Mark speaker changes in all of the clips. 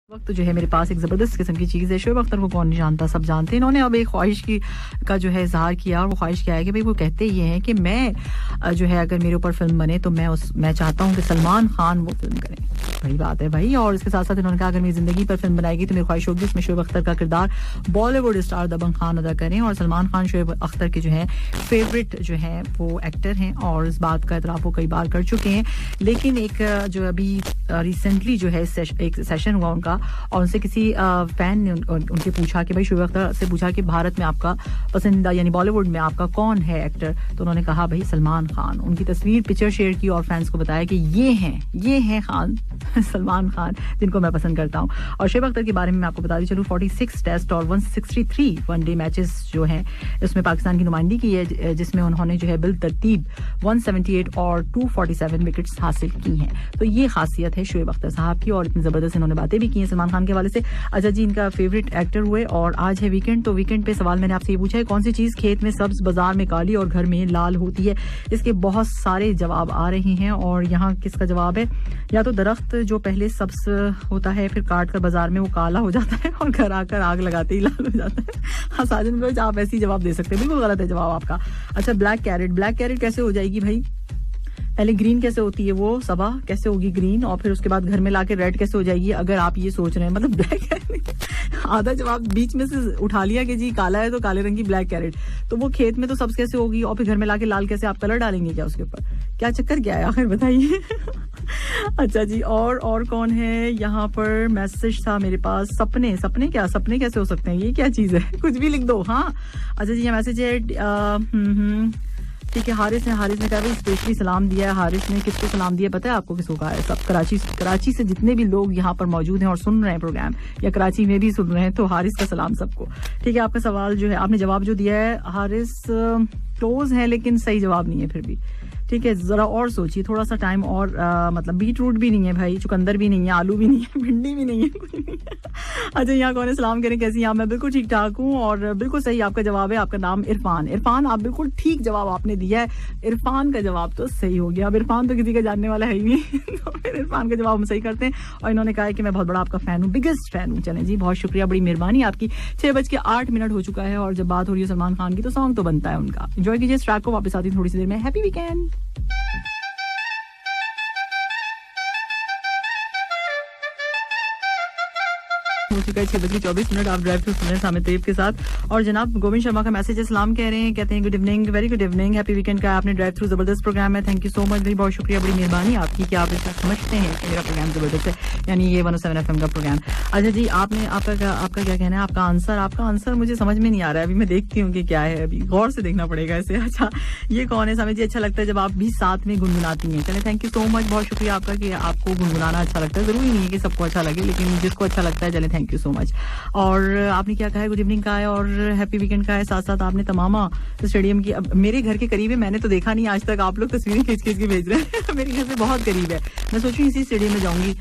Speaker 1: वक्त जो है मेरे पास एक ज़बरदस्त किस्म की चीज़ है। शोएब अख्तर को कौन नहीं जानता, सब जानते हैं। इन्होंने अब एक ख्वाहिश का जो है इजहार किया और वो ख्वाहिश क्या है कि भाई वो कहते ये हैं कि मैं जो है अगर मेरे ऊपर फिल्म बने तो मैं चाहता हूँ कि सलमान खान वो फिल्म करें। बड़ी बात है भाई। और इसके साथ साथ इन्होंने कहा अगर मेरी ज़िंदगी पर फिल्म बनाएगी तो मेरी ख्वाहिश होगी उसमें शोएब अख्तर का किरदार बॉलीवुड स्टार दबंग खान अदा करें। और सलमान खान शोएब अख्तर के जो है फेवरेट जो है वो एक्टर हैं और इस बात का इतराफ़ वो कई बार कर चुके हैं। लेकिन एक जो अभी रिसेंटली जो है एक सेशन हुआ उनका और उनसे किसी फैन ने उनसे पूछा कि भाई शोएब अख्तर से पूछा कि भारत में आपका पसंदीदा यानी बॉलीवुड में आपका कौन है एक्टर, तो उन्होंने कहा भाई सलमान खान। उनकी तस्वीर पिक्चर शेयर की और फैंस को बताया कि ये हैं खान सलमान खान जिनको मैं पसंद करता हूँ। और शोएब अख्तर के बारे में मैं आपको बता दी चलूँ 46 टेस्ट और 163 वनडे मैचेस जो हैं इसमें पाकिस्तान की नुमाइंदगी की है, जिसमें उन्होंने जो है बिल तरतीब 178 और 247 विकेट्स हासिल की हैं। तो ये खासियत है शोएब अख्तर साहब की और इतनी ज़बरदस्त इन्होंने बातें भी की हैं सलमान खान के हवाले से। अच्छा जी, इनका फेवरेट एक्टर हुए और आज है वीकेंड, तो वीकेंड पे सवाल मैंने आपसे ये पूछा है कौन सी चीज़ खेत में सब्ज बाजार में काली और घर में लाल होती है। इसके बहुत सारे जवाब आ रहे हैं और यहाँ किसका जवाब है, या तो दरख्त जो पहले सब्ज होता है फिर काट कर बाजार में वो काला हो जाता है और घर आकर आग लगाते ही लाल हो जाता है। हाँ साजिद भाई आप ऐसे ही जवाब दे सकते हैं, बिल्कुल गलत है जवाब आपका। अच्छा ब्लैक कैरेट कैसे हो जाएगी भाई, पहले ग्रीन कैसे होती है वो सबा कैसे होगी ग्रीन और फिर उसके बाद घर में लाके रेड कैसे हो जाएगी, अगर आप ये सोच रहे हैं मतलब ब्लैक आधा जवाब बीच में से उठा लिया कि जी काला है तो काले रंग की ब्लैक कैरेट, तो वो खेत में तो सब्ज कैसे होगी और फिर घर में लाके लाल कैसे, आप कलर डालेंगे क्या उसके ऊपर, क्या चक्कर क्या है आखिर बताइए। अच्छा जी, और कौन है यहाँ पर, मैसेज था मेरे पास सपने कैसे हो सकते हैं, ये क्या चीज है, कुछ भी लिख दो। हाँ अच्छा जी, ये मैसेज है ठीक है, हारिस ने कहा स्पेशली सलाम दिया है। हारिस ने किसको सलाम दिया पता है आपको, किसको कहा है, सब कराची से जितने भी लोग यहाँ पर मौजूद हैं और सुन रहे हैं प्रोग्राम या कराची में भी सुन रहे हैं, तो हारिस का सलाम सबको। ठीक है, आपका सवाल जो है आपने जवाब जो दिया है हारिस क्लोज है लेकिन सही जवाब नहीं है फिर भी। ठीक है, जरा और सोचिए थोड़ा सा टाइम और मतलब बीट रूट भी नहीं है भाई, चुकंदर भी नहीं है, आलू भी नहीं है, भिंडी भी नहीं है, कुछ नहीं है। अच्छा यहाँ कौन है, सलाम करें कैसी हैं आप, मैं बिल्कुल ठीक ठाक हूँ और बिल्कुल सही आपका जवाब है। आपका नाम इरफान, आप बिल्कुल ठीक जवाब आपने दिया है, इरफान का जवाब तो सही हो गया। अब इरफान तो किसी का जानने वाला है ही नहीं तो फिर इरफान का जवाब हम सही करते हैं। और इन्होंने कहा है कि मैं बहुत बड़ा आपका फैन हूँ, बिगेस्ट फैन हूँ। चलें जी, बहुत शुक्रिया, बड़ी मेहरबानी आपकी। 6:08 हो चुका है और जब बात हो रही है सलमान खान की तो सॉन्ग तो बनता है उनका। एंजॉय कीजिए इस ट्रैक को, वापस आती हूँ थोड़ी सी देर में। Happy weekend. हो चुका है 6:24 आप ड्राइव थ्रू सुन रहे हैं सामित तैयब के साथ। और जनाब गोविंद शर्मा का मैसेज है, सलाम कह रहे हैं, कहते हैं good evening, very good evening, happy weekend का आपने ड्राइव थ्रू जबरदस्त प्रोग्राम है, थैंक यू सो मच भाई, बहुत शुक्रिया, बड़ी मेहरबानी आपकी कि आप इसका समझते हैं कि मेरा प्रोग्राम जबरदस्त है, यानी ये 107 FM का प्रोग्राम। अच्छा जी, आपका क्या कहना है, आपका आंसर मुझे समझ में नहीं आ रहा है, अभी मैं देखती हूँ कि क्या है, अभी गौर से देखना पड़ेगा इसे। अच्छा ये कौन है, सामित जी अच्छा लगता है जब आप भी साथ में गुनगुनाती हैं। चले थैंक यू सो मच, बहुत शुक्रिया आपका कि आपको गुनगुनाना अच्छा लगता है, जरूरी नहीं है कि सबको अच्छा लगे लेकिन जिसको अच्छा लगता है, चले थैंक यू सो मच। और आपने क्या कहा है, गुड इवनिंग का है और हैप्पी वीकेंड का है, साथ साथ आपने तमामा स्टेडियम की, अब मेरे घर के करीब है, मैंने तो देखा नहीं आज तक, आप लोग तस्वीरें खींच के भेज रहे हैं मेरे घर से बहुत करीब है, मैं सोचूं इसी स्टेडियम में जाऊंगी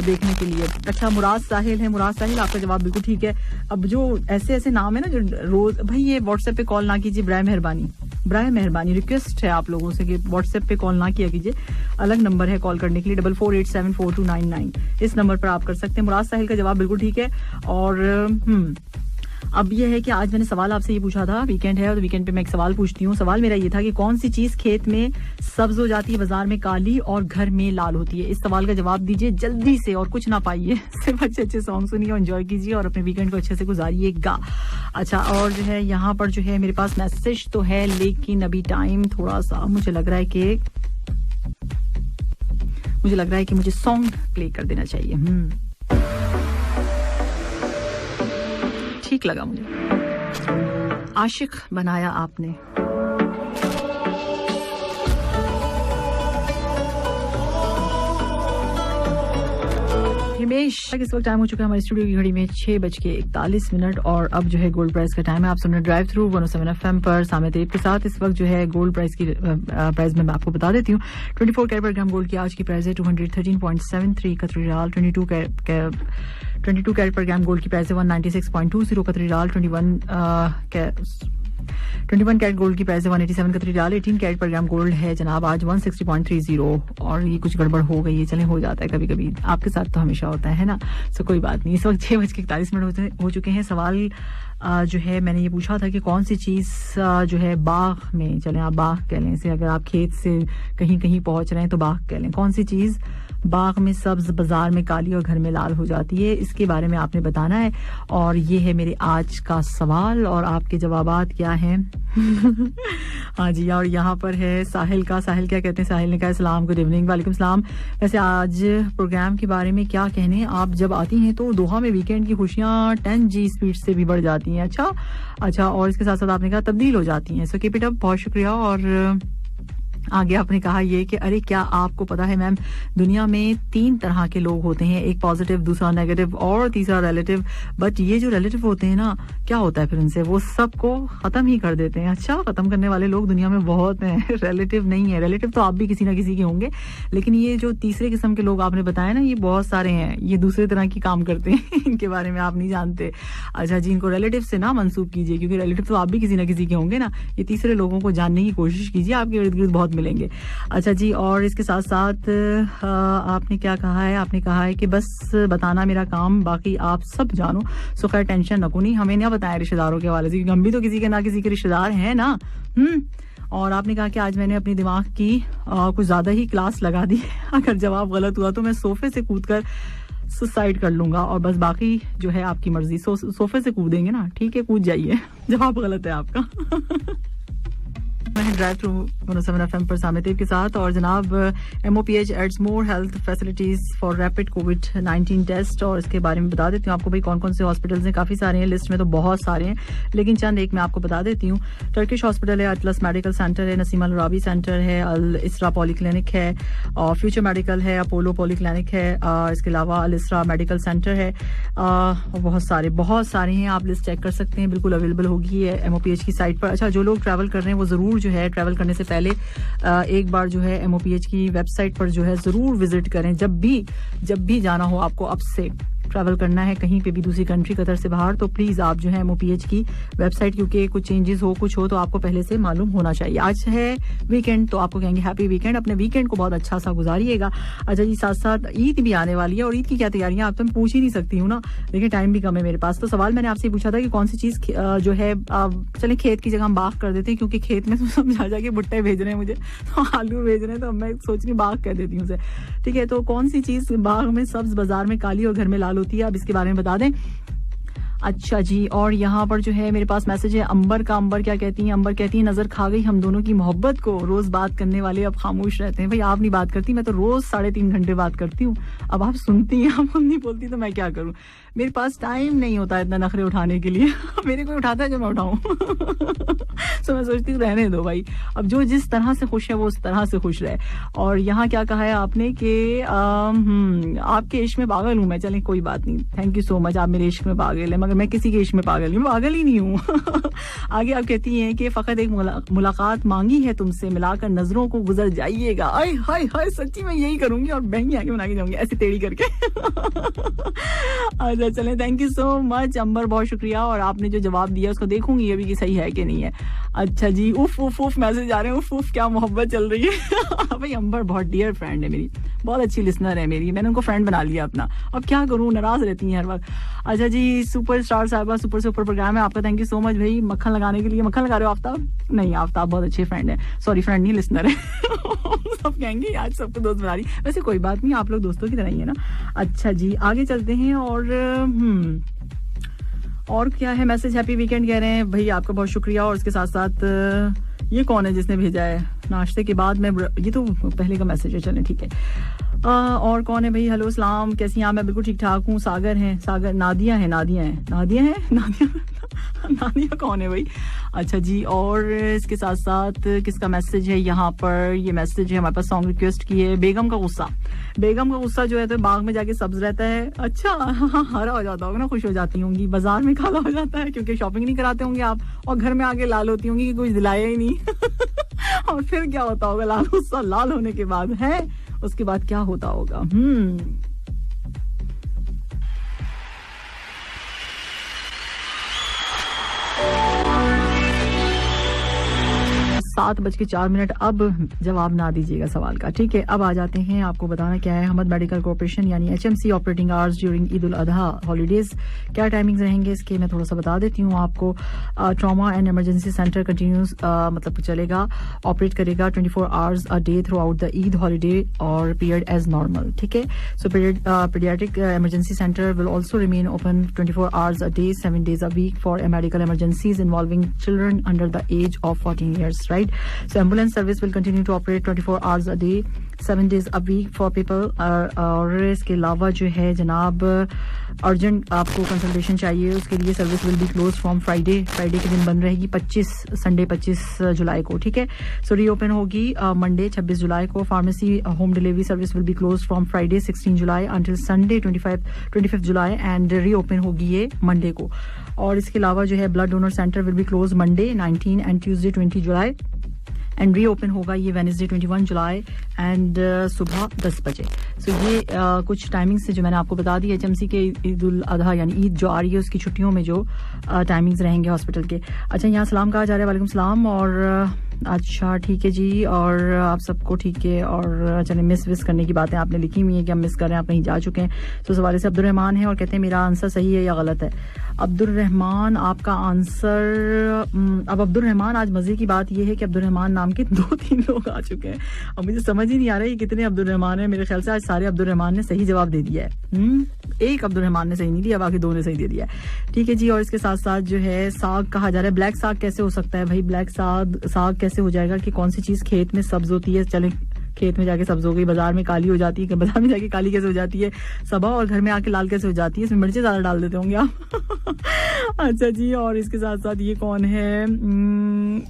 Speaker 1: देखने के लिए। अच्छा मुराद साहिल है, मुराद साहिल आपका जवाब बिल्कुल ठीक है। अब जो ऐसे नाम है ना जो रोज भाई ये व्हाट्सएप पे कॉल ना कीजिए, बराए मेहरबानी रिक्वेस्ट है आप लोगों से कि व्हाट्सएप पे कॉल ना किया कीजिए, अलग नंबर है कॉल करने के लिए 44874299, इस नंबर पर आप कर सकते हैं। मुराद साहिल का जवाब बिल्कुल ठीक है। और अब यह है कि आज मैंने सवाल आपसे ये पूछा था, वीकेंड है और वीकेंड पे मैं एक सवाल पूछती हूँ। सवाल मेरा ये था कि कौन सी चीज खेत में सब्ज हो जाती है, बाजार में काली और घर में लाल होती है। इस सवाल का जवाब दीजिए जल्दी से और कुछ ना पाइए, सिर्फ अच्छे सॉन्ग सुनिए और एंजॉय कीजिए और अपने वीकेंड को अच्छे से गुजारिएगा। अच्छा और जो है यहाँ पर जो है मेरे पास मैसेज तो है लेकिन अभी टाइम थोड़ा सा मुझे लग रहा है कि मुझे सॉन्ग प्ले कर देना चाहिए। ठीक लगा मुझे, आशिक बनाया आपने। हिमेश, इस वक्त टाइम हो चुका है हमारे स्टूडियो की घड़ी में 6:41 और अब जो है गोल्ड प्राइस का टाइम है। आप सुन रहे ड्राइव थ्रू 107 FM पर सामित तैयब के साथ। इस वक्त जो है गोल्ड प्राइस की प्राइस में मैं आपको बता देती हूँ। 24 कैरेट पर ग्राम गोल्ड की आज की प्राइस है 213.73 कतरी रियाल। 22 कैरेट पर ग्राम गोल्ड की प्राइस है 196.20 कतरी रियाल। 21 कैरेट गोल्ड की प्राइस है 187 कतरी रियाल। 18 कैरेट पर ग्राम गोल्ड है जनाब आज 160.30 और ये कुछ गड़बड़ हो गई है, चले हो जाता है कभी कभी, आपके साथ तो हमेशा होता है ना, सो कोई बात नहीं। इस वक्त 6:41 हो चुके हैं। सवाल जो है मैंने ये पूछा था कि कौन सी चीज़ जो है बाग में, चलें आप बाग कह लें इसे, अगर आप खेत से कहीं कहीं पहुंच रहे हैं तो बाग कह लें, कौन सी चीज़ बाग में सब्ज बाजार में काली और घर में लाल हो जाती है, इसके बारे में आपने बताना है। और ये है मेरे आज का सवाल और आपके जवाबात क्या हैं। हाँ जी, और यहाँ पर है साहिल का। साहिल क्या कहते हैं? साहिल ने कहा सलाम, गुड इवनिंग। वालेकुम सलाम। वैसे आज प्रोग्राम के बारे में क्या कहने, आप जब आती हैं तो दोहा में वीकेंड की खुशियाँ 10G स्पीड से भी बढ़ जाती हैं। अच्छा, और इसके साथ साथ आपने कहा तब्दील हो जाती हैं। सो कीप इट अप, बहुत शुक्रिया। और आगे आपने कहा ये कि अरे क्या आपको पता है मैम, दुनिया में 3 तरह के लोग होते हैं, एक पॉजिटिव, दूसरा नेगेटिव और तीसरा रिलेटिव। बट ये जो रिलेटिव होते हैं ना, क्या होता है फिर उनसे, वो सबको खत्म ही कर देते हैं। अच्छा, खत्म करने वाले लोग दुनिया में बहुत हैं, रिलेटिव नहीं है। रिलेटिव तो आप भी किसी ना किसी के होंगे, लेकिन ये जो तीसरे किस्म के लोग आपने बताया ना, ये बहुत सारे हैं, ये दूसरे तरह की काम करते हैं। इनके बारे में आप नहीं जानते। अच्छा जी, इनको रिलेटिव से ना मंसूब कीजिए, क्योंकि रिलेटिव तो आप भी किसी ना किसी के होंगे ना। ये तीसरे लोगों को जानने की कोशिश कीजिए, आपके इर्द गिर्द बहुत मिलेंगे। अच्छा जी, और इसके साथ साथ आपने क्या कहा है? आपने कहा है कि बस बताना मेरा काम, बाकी आप सब जानो। सो खैर, टेंशन रखो नहीं, हमें ना बताया रिश्तेदारों के हवाले से, क्योंकि हम भी तो किसी के ना किसी के रिश्तेदार हैं ना। और आपने कहा कि आज मैंने अपनी दिमाग की कुछ ज्यादा ही क्लास लगा दी। अगर जवाब गलत हुआ तो मैं सोफे से कूदकर सुसाइड कर लूंगा, और बस बाकी जो है आपकी मर्जी। सोफे से कूदेंगे ना, ठीक है, कूद जाइए। जवाब गलत है आपका। ड्राइव थ्रू 107 FM पर सामने के साथ। और जनाब MOPH adds more health facilities for rapid कोविड-19 टेस्ट, और इसके बारे में बता देती हूँ आपको भाई कौन कौन से हॉस्पिटल्स हैं। काफ़ी सारे हैं, लिस्ट में तो बहुत सारे हैं, लेकिन चंद एक मैं आपको बता देती हूँ। टर्किश हॉस्पिटल है, अटलस मेडिकल सेंटर है, नसीम अल राबी सेंटर है, अल इसरा पॉलीक्लिनिक है, और फ्यूचर मेडिकल है, अपोलो पॉलीक्लिनिक है, इसके अलावा अल इसरा मेडिकल सेंटर है, बहुत सारे हैं। आप लिस्ट चेक कर सकते हैं, बिल्कुल अवेलेबल होगी है MOPH की साइट पर। अच्छा, जो लोग ट्रैवल कर रहे हैं वो ज़रूर जो है ट्रैवल करने से पहले एक बार जो है MOPH की वेबसाइट पर जो है जरूर विजिट करें। जब भी जाना हो आपको, अब से ट्रैवल करना है कहीं पे भी दूसरी कंट्री, कतर से बाहर, तो प्लीज आप जो है MOPH की वेबसाइट, क्योंकि कुछ चेंजेस हो कुछ हो तो आपको पहले से मालूम होना चाहिए। आज है वीकेंड तो आपको कहेंगे हैप्पी वीकेंड, अपने वीकेंड को बहुत अच्छा सा गुजारिएगा। अच्छा जी, साथ साथ ईद भी आने वाली है, और ईद की क्या तैयारियां आप तो मैं पूछ ही नहीं सकती हूँ ना, लेकिन टाइम भी कम है मेरे पास। तो सवाल मैंने आपसे पूछा था कि कौन सी चीज जो है, चले खेत की जगह हम बाग कर देते हैं, क्योंकि खेत में तो समझा जा के भुट्टे भेज रहे हैं मुझे, तो आलू भेज रहे हैं, तो मैं सोच रही बाग कह देती हूँ उसे, ठीक है। तो कौन सी चीज बाग में सब्ज बाजार में काली और घर में लाल होती है, अब इसके बारे में बता दें। अच्छा जी, और यहाँ पर जो है मेरे पास मैसेज है अंबर का। अंबर क्या कहती हैं? अंबर कहती है नजर खा गई हम दोनों की मोहब्बत को, रोज बात करने वाले अब खामोश रहते हैं। भाई आप नहीं बात करती, मैं तो रोज 3.5 घंटे बात करती हूँ। अब आप सुनती हैं, आप नहीं बोलती, तो मैं क्या करूँ? मेरे पास टाइम नहीं होता इतना नखरे उठाने के लिए। मेरे कोई उठाता है जो मैं उठाऊं। तो मैं सोचती हूँ रहने दो भाई, अब जो जिस तरह से खुश है वो उस तरह से खुश रहे। और यहाँ क्या कहा है आपने कि आपके इश्क में पागल हूँ मैं। चलें कोई बात नहीं, थैंक यू सो मच, आप मेरे इश्क में पागल है, मगर मैं किसी के इश्क में पागल नहीं, पागल ही नहीं हूँ। आगे आप कहती हैं कि फकत एक मुलाकात मांगी है तुमसे, मिलाकर नजरों को गुजर जाइएगा। आय हाय हाय, सच्ची मैं यही करूंगी और बहनी आगे बना के जाऊंगी ऐसी टेढ़ी करके। अच्छा चले, थैंक यू सो मच अंबर, बहुत शुक्रिया। और आपने जो जवाब दिया उसको देखूंगी अभी कि सही है कि नहीं है। अच्छा जी, उफ उफ उफ मैसेज आ रहे हैं, उफ उफ क्या मोहब्बत चल रही है। भाई अंबर बहुत डियर फ्रेंड है मेरी, बहुत अच्छी लिसनर है मेरी, मैंने उनको फ्रेंड बना लिया अपना। अब क्या करूं, नाराज रहती हैं हर वक्त। अच्छा जी, सुपर स्टार साहिबा, सुपर से ऊपर प्रोग्राम है आपका, थैंक यू सो मच भाई। मक्खन लगाने के लिए, मक्खन लगा रहे हो आफ्ताब? नहीं, आफ्ताब बहुत अच्छे फ्रेंड है, सॉरी फ्रेंड नहीं लिसनर है। सब कहेंगे आज सबको दोस्त बना रही, वैसे कोई बात नहीं, आप लोग दोस्तों की तरह ही है ना। अच्छा जी, आगे चलते हैं। और क्या है मैसेज? हैप्पी वीकेंड कह रहे हैं भाई, आपका बहुत शुक्रिया। और इसके साथ साथ ये कौन है जिसने भेजा है? नाश्ते के बाद मैं, ये तो पहले का मैसेज है, चलें ठीक है। और कौन है भाई? हेलो सलाम, कैसी हैं आप? मैं बिल्कुल ठीक ठाक हूँ। सागर हैं, सागर, नादिया है, नादिया कौन है भाई? अच्छा जी, और इसके साथ साथ किसका मैसेज है यहाँ पर? ये मैसेज है हमारे पास, सॉन्ग रिक्वेस्ट की है। बेगम का गुस्सा, बेगम का गुस्सा जो है तो बाग में जाके सब्ज रहता है। अच्छा, हरा हो जाता होगा ना, खुश हो जाती होंगी। बाजार में काला हो जाता है क्योंकि शॉपिंग नहीं कराते होंगे आप, और घर में आके लाल होती होंगी कि कुछ दिलाया ही नहीं। और फिर क्या होता होगा? लाल गुस्सा लाल होने के बाद है, उसके बाद क्या होता होगा? 7:04 अब जवाब ना दीजिएगा सवाल का, ठीक है। अब आ जाते हैं, आपको बताना क्या है। अहमद मेडिकल कॉर्पोरेशन यानी HMC operating hours during Eid ul Adha holidays, क्या टाइमिंग्स रहेंगे इसके मैं थोड़ा सा बता देती हूँ आपको। Trauma and emergency centre continuous मतलब चलेगा, ऑपरेट करेगा 24 hours a day throughout the Eid holiday और पीरियड एज नॉर्मल, ठीक है। So paediatric emergency centre will also remain open 24 hours a day, 7 days a week for medical emergencies involving children under the age of 14 years, right? So ambulance service will continue to operate 24 hours a day, 7 days a week for people. और इसके अलावा जो है जनाब urgent आपको consultation चाहिए, उसके लिए service will be close from Friday के दिन बंद रहेगी 25 जुलाई को, ठीक है। सो रीओपन होगी मंडे 26 जुलाई को। Pharmacy home delivery service will be close from Friday 16 July until Sunday 25 July and reopen होगी ये मंडे को। और इसके अलावा जो है blood donor centre will be close Monday 19 and Tuesday 20 July and reopen होगा ये वेडनेसडे 21 जुलाई एंड सुबह 10 बजे। सो ये कुछ टाइमिंग्स जो मैंने आपको बता दी HMC के ईद उल अजहा यानी ईद जो आ रही है उसकी छुट्टियों में जो टाइमिंग्स रहेंगे हॉस्पिटल के। अच्छा, यहाँ सलाम कहा जा रहा है, वालेकुम सलाम। और अच्छा ठीक है जी, और आप सबको ठीक है। और चले मिस विस करने की बातें आपने लिखी हुई है कि हम मिस कर रहे हैं, आप कहीं जा चुके हैं। तो इस हवाले से अब्दुल रहमान है और कहते हैं मेरा आंसर सही है या गलत है। अब्दुल रहमान आपका आंसर, अब अब्दुल रहमान आज मजे की बात यह है कि अब्दुल रहमान नाम के 2-3 लोग आ चुके हैं। अब मुझे समझ ही नहीं आ रहा है कितने अब्दुल रहमान है। मेरे ख्याल से आज सारे अब्दुल रहमान ने सही जवाब दे दिया है। एक अब्दुल रहमान ने सही नहीं दिया, बाकी 2 ने सही दे दिया है, ठीक है जी। और इसके साथ साथ जो है साग कहा जा रहा है, ब्लैक साग कैसे हो सकता है भाई? ब्लैक साग कैसे हो जाएगा कि कौन सी चीज खेत में सब्ज होती है? चले खेत में जाके सब्ज हो गई, बाजार में काली हो जाती है, बाजार में जाके काली कैसे हो जाती है सबा, और घर में आके लाल कैसे हो जाती है? इसमें मिर्चें ज्यादा डाल देते होंगे आप। अच्छा जी, और इसके साथ साथ ये कौन है,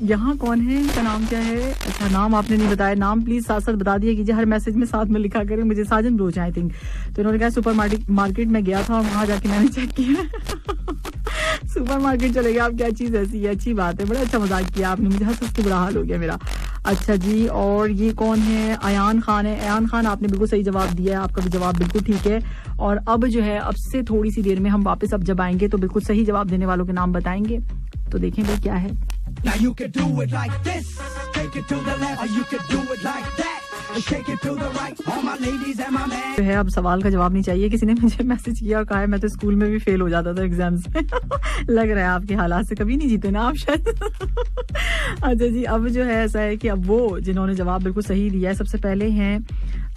Speaker 1: यहाँ कौन है, इनका नाम क्या है? अच्छा, नाम आपने नहीं बताया, नाम प्लीज साथ साथ बता दिया कीजिए, हर मैसेज में साथ में लिखा करें। मुझे साजन ब्रोच आई थिंक, तो इन्होंने कहा सुपर मार्केट में गया था और वहां जाके मैंने चेक किया। सुपर मार्केट चले गए आप, क्या चीज ऐसी है? अच्छी बात है, बड़ा अच्छा मजाक किया आपने, मुझे हंस के बुरा हाल हो गया मेरा। अच्छा जी, और ये कौन है? अयान खान है। अयान खान आपने बिल्कुल सही जवाब दिया है, आपका भी जवाब बिल्कुल ठीक है। और अब जो है अब से थोड़ी सी देर में हम वापस अब जब आएंगे तो बिल्कुल सही जवाब देने वालों के नाम बताएंगे, तो देखें भाई क्या है। Now you can do it like this, take it to the left, or you can do it like that, and shake it to the right, all my ladies and my men. जो है अब सवाल का जवाब नहीं चाहिए। किसी ने मुझे मैसेज किया और कहा है मैं तो स्कूल में भी फेल हो जाता था एग्जाम्स में। लग रहा है आपके हालात से कभी नहीं जीते ना आप शायद। अच्छा जी, अब जो है ऐसा है कि अब वो जिन्होंने जवाब बिल्कुल सही दिया है, सबसे पहले हैं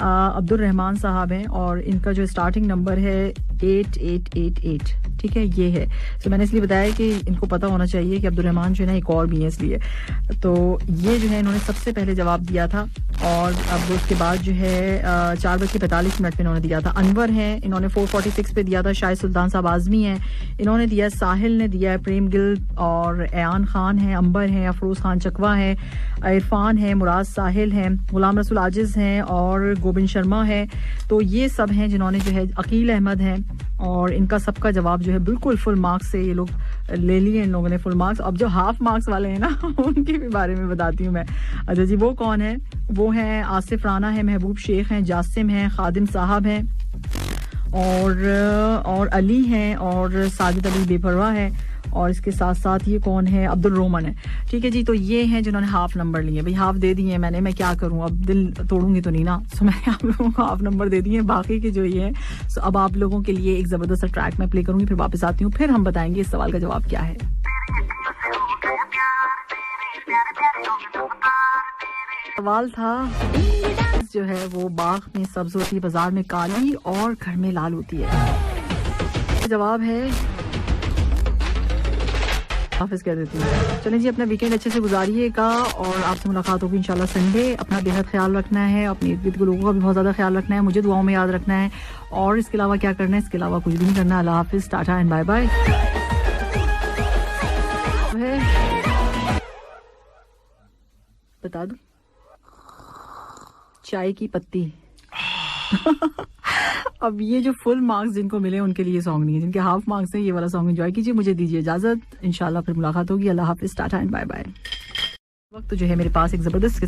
Speaker 1: अब्दुल रहमान साहब हैं और इनका जो स्टार्टिंग नंबर है 8888, ठीक है, ये है। तो मैंने इसलिए बताया कि इनको पता होना चाहिए कि अब्दुल रहमान जो है ना एक और भी है, इसलिए तो ये जो है इन्होंने सबसे पहले जवाब दिया था। और अब उसके बाद जो है 4:45 पे इन्होंने दिया था। अनवर है, इन्होंने 4:46 पे दिया था। शाहिद सुल्तान साहब आजमी हैं, इन्होंने दिया, साहिल ने दिया है, प्रेम गिल और एयान खान है, अंबर है, अफरोज खान चकवा है, इरफान है, मुराद साहिल हैं, गुलाम रसूल आजिज हैं और गोबिंद शर्मा है। तो ये सब हैं जिन्होंने जो है, अकील अहमद हैं, और इनका सबका जवाब जो है बिल्कुल फुल मार्क्स से ये लोग ले लिए इन लोगों ने, फुल मार्क्स। अब जो हाफ मार्क्स वाले हैं ना उनके भी बारे में बताती हूँ मैं। अच्छा जी, वो कौन है? वो हैं आसिफ राना है, महबूब शेख हैं, जासिम हैं, खादिम साहब हैं और अली हैं और साजिद अली बेपरवाह है। और इसके साथ साथ ये कौन है? अब्दुल रोमन है, ठीक है जी। तो ये हैं जिन्होंने हाफ नंबर लिए। भाई हाफ दे दिए मैंने, मैं क्या करूं, अब दिल तोड़ूंगी तो नहीं ना। सो मैंने आप लोगों को हाफ नंबर दे दिए, बाकी के जो ये हैं। सो अब आप लोगों के लिए एक जबरदस्त ट्रैक मैं प्ले करूंगी, फिर वापस आती हूँ, फिर हम बताएंगे इस सवाल का जवाब क्या है। सवाल था जो है वो बाग में सब्ज होती है, बाजार में काली और घर में लाल होती है। जवाब है हाफिज कह देती हूँ। चलें जी, अपना वीकेंड अच्छे से गुजारिएगा और आपसे मुलाकात होगी इंशाल्लाह संडे। अपना बेहद ख्याल रखना है, अपने इर्द गिर्द के लोगों का भी बहुत ज़्यादा ख्याल रखना है, मुझे दुआओं में याद रखना है। और इसके अलावा क्या करना है? इसके अलावा कुछ भी नहीं करना। अल्लाह हाफिज, टाटा एंड बाय बाय। बता दूं, चाय की पत्ती। अब ये जो फुल मार्क्स जिनको मिले उनके लिए सॉन्ग नहीं है, जिनके हाफ मार्क्स है ये वाला सॉन्ग एंजॉय कीजिए। मुझे दीजिए इजाजत, इंशाल्लाह फिर मुलाकात होगी। अल्लाह हाफिज, टाटा एंड बाय बाय। वक्त जो है मेरे पास एक जबरदस्त